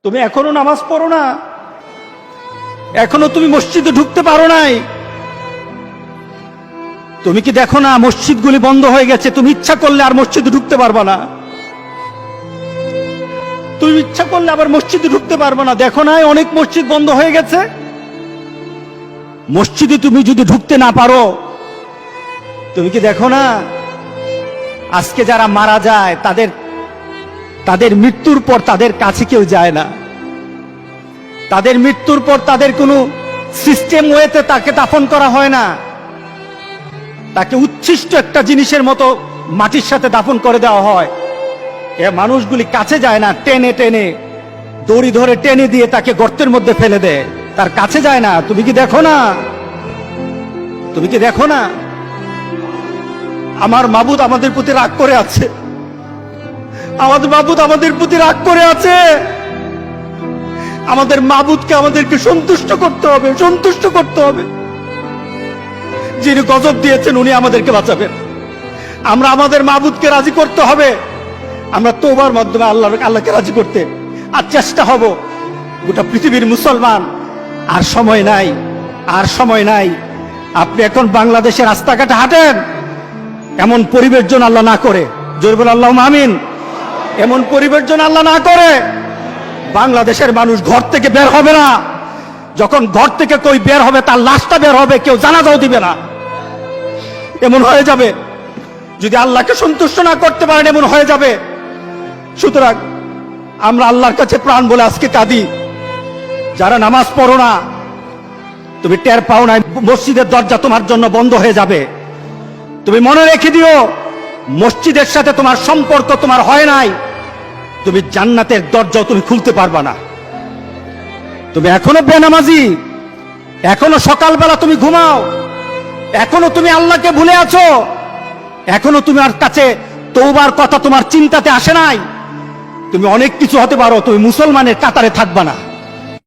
তুমি এখনো নামাজ পড়ো না, এখনো তুমি মসজিদে ঢুকতে পারো নাই। তুমি কি দেখো না মসজিদগুলি বন্ধ হয়ে গেছে? তুমি ইচ্ছা করলে আর মসজিদে ঢুকতে পারবা না, তুমি ইচ্ছা করলে আবার মসজিদে ঢুকতে পারবা না। দেখো না অনেক মসজিদ বন্ধ হয়ে গেছে। মসজিদে তুমি যদি ঢুকতে না পারো, তুমি কি দেখো না আজকে যারা মারা যায় তাদের মৃত্যুর পর তাদের কাছে কেউ যায় না। তাদের মৃত্যুর পর তাদের কোনো সিস্টেম ওয়েতে তাকে দাফন করা হয় না, তাকে উচ্ছিষ্ট একটা জিনিসের মতো মাটির সাথে দাফন করে দেওয়া হয়। এ মানুষগুলি কাছে যায় না, টেনে টেনে দড়ি ধরে টেনে দিয়ে তাকে গর্তের মধ্যে ফেলে দেয়, তার কাছে যায় না। তুমি কি দেখো না? তুমি কি দেখো না আমার মাবুদ আমাদের প্রতি রাগ করে আছে? আমাদের মাবুদ আমাদের প্রতি রাগ করে আছে। আমাদের মাবুদকে আমাদেরকে সন্তুষ্ট করতে হবে, সন্তুষ্ট করতে হবে। যিনি গজব দিয়েছেন উনি আমাদেরকে বাঁচাবেন। আমরা আমাদের মাবুদকে রাজি করতে হবে। আমরা তওবার মাধ্যমে আল্লাহকে রাজি করতে আর চেষ্টা হব। গোটা পৃথিবীর মুসলমান, আর সময় নাই, আর সময় নাই। আপনি এখন বাংলাদেশের রাস্তাঘাটে হাঁটেন, এমন পরিবেশ যেন আল্লাহ না করে, জোরে বলে আল্লাহুম্মা আমিন। এমন পরিবেশ যেন আল্লাহ না করে বাংলাদেশের মানুষ ঘর থেকে বের হবে না। যখন ঘর থেকে কই বের হবে তার লাশটা বের হবে, কেউ জানাজাও দিবে না। এমন হয়ে যাবে যদি আল্লাহকে সন্তুষ্ট না করতে পারেন, এমন হয়ে যাবে। সুতরাং আমরা আল্লাহর কাছে প্রাণ বলে আজকে কাঁদি। যারা নামাজ পড়ো না, তুমি টের পাও না মসজিদের দরজা তোমার জন্য বন্ধ হয়ে যাবে। তুমি মনে রেখে দিও, মসজিদের সাথে তোমার সম্পর্ক তোমার হয় নাই, তুমি জান্নাতের দরজাও তুমি খুলতে পারবা না। তুমি এখনো বেনামাজি, এখনো সকালবেলা তুমি ঘুমাও, এখনো তুমি আল্লাহকে ভুলে আছো, এখনো তোমার কাছে তওবার কথা তোমার চিন্তাতে আসে নাই। তুমি অনেক কিছু হতে পারো, তুমি মুসলমানের কাতারে থাকবা না।